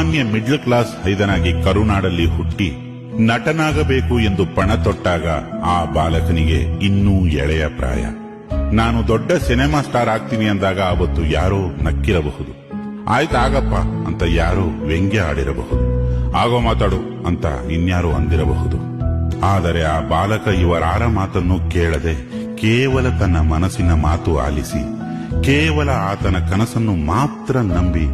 ಸಾಮಾನ್ಯ middle class ಹೈದನಾಗಿ ಕರುನಾಡಲ್ಲಿ ಹುಟ್ಟಿ ನಟನಾಗಬೇಕು ಎಂದು ಪಣ ತೊಟ್ಟಾಗ ಆ ಬಾಲಕನಿಗೆ ಇನ್ನೂ ಎಳೆಯ ಪ್ರಾಯ. ನಾನು ದೊಡ್ಡ ಸಿನಿಮಾ ಸ್ಟಾರ್ ಆಗ್ತೀನಿ ಅಂದಾಗ ಅವತ್ತು ಯಾರೋ ನಕ್ಕಿರಬಹುದು. ಆಯ್ತಾಗಪ್ಪ ಅಂತ ಯಾರೋ ವ್ಯಂಗ್ಯ ಆಡಿರಬಹುದು. ಆಗೋ ಮಾತಾಡು ಅಂತ ಇನ್ಯಾರೋ ಅಂದಿರಬಹುದು. ಆದರೆ ಆ ಬಾಲಕ ಇವರಾರ ಮಾತನ್ನು ಕೇಳದೆ ಕೇವಲ ತನ್ನ ಮನಸ್ಸಿನ ಮಾತು ಆಲಿಸಿ, ಕೇವಲ ಆತನ ಕನಸನ್ನು ಮಾತ್ರ ನಂಬಿ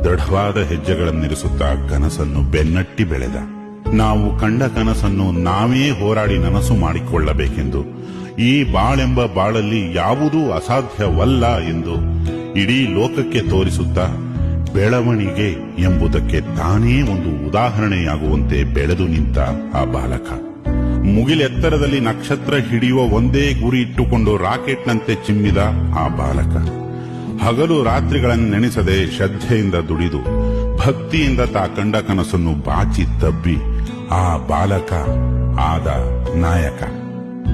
ದೃಢವಾದ ಹೆಜ್ಜೆಗಳನ್ನಿರಿಸುತ್ತಾ ಕನಸನ್ನು ಬೆನ್ನಟ್ಟಿ ಬೆಳೆದ. ನಾವು ಕಂಡ ಕನಸನ್ನು ನಾವೇ ಹೋರಾಡಿ ನನಸು ಮಾಡಿಕೊಳ್ಳಬೇಕೆಂದು, ಈ ಬಾಳೆಂಬ ಬಾಳಲ್ಲಿ ಯಾವುದೂ ಅಸಾಧ್ಯವಲ್ಲ ಎಂದು ಇಡೀ ಲೋಕಕ್ಕೆ ತೋರಿಸುತ್ತಾ ಬೆಳವಣಿಗೆ ಎಂಬುದಕ್ಕೆ ತಾನೇ ಒಂದು ಉದಾಹರಣೆಯಾಗುವಂತೆ ಬೆಳೆದು ನಿಂತ ಆ ಬಾಲಕ. ಮುಗಿಲೆತ್ತರದಲ್ಲಿ ನಕ್ಷತ್ರ ಹಿಡಿಯುವ ಒಂದೇ ಗುರಿ ಇಟ್ಟುಕೊಂಡು ರಾಕೆಟ್ನಂತೆ ಚಿಮ್ಮಿದ ಆ ಬಾಲಕ. ಹಗಲು ರಾತ್ರಿಗಳನ್ನು ನೆನೆಸದೆ ಶ್ರದ್ಧೆಯಿಂದ ದುಡಿದು ಭಕ್ತಿಯಿಂದ ತಾ ಕಂಡ ಕನಸನ್ನು ಬಾಚಿ ತಬ್ಬಿ ಆ ಬಾಲಕ ಆದ ನಾಯಕ.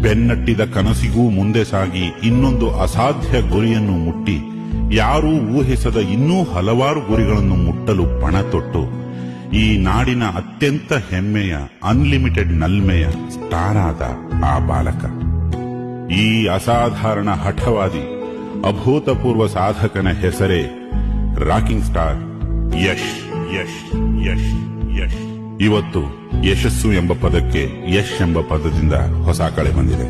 ಬೆನ್ನಟ್ಟಿದ ಕನಸಿಗೂ ಮುಂದೆ ಸಾಗಿ ಇನ್ನೊಂದು ಅಸಾಧ್ಯ ಗುರಿಯನ್ನು ಮುಟ್ಟಿ ಯಾರೂ ಊಹಿಸದ ಇನ್ನೂ ಹಲವಾರು ಗುರಿಗಳನ್ನು ಮುಟ್ಟಲು ಪಣ ತೊಟ್ಟು ಈ ನಾಡಿನ ಅತ್ಯಂತ ಹೆಮ್ಮೆಯ ಅನ್ಲಿಮಿಟೆಡ್ ನಲ್ಮೆಯ ಸ್ಟಾರ್ ಆದ ಆ ಬಾಲಕ. ಈ ಅಸಾಧಾರಣ ಹಠವಾದಿ ಅಭೂತಪೂರ್ವ ಸಾಧಕನ ಹೆಸರೇ ರಾಕಿಂಗ್ ಸ್ಟಾರ್ ಯಶ್. ಯಶ್ ಯಶ್ ಯಶ್ ಇವತ್ತು ಯಶಸ್ಸು ಎಂಬ ಪದಕ್ಕೆ ಯಶ್ ಎಂಬ ಪದದಿಂದ ಹೊಸ ಕಳೆ ಬಂದಿದೆ.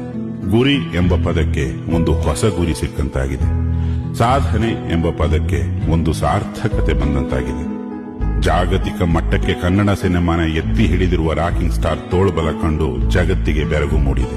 ಗುರಿ ಎಂಬ ಪದಕ್ಕೆ ಒಂದು ಹೊಸ ಗುರಿ ಸಿಕ್ಕಂತಾಗಿದೆ. ಸಾಧನೆ ಎಂಬ ಪದಕ್ಕೆ ಒಂದು ಸಾರ್ಥಕತೆ ಬಂದಂತಾಗಿದೆ. ಜಾಗತಿಕ ಮಟ್ಟಕ್ಕೆ ಕನ್ನಡ ಸಿನಿಮಾನ ಎತ್ತಿ ಹಿಡಿದಿರುವ ರಾಕಿಂಗ್ ಸ್ಟಾರ್ ತೋಳ್ಬಲ ಕಂಡು ಜಗತ್ತಿಗೆ ಬೆರಗು ಮೂಡಿದೆ.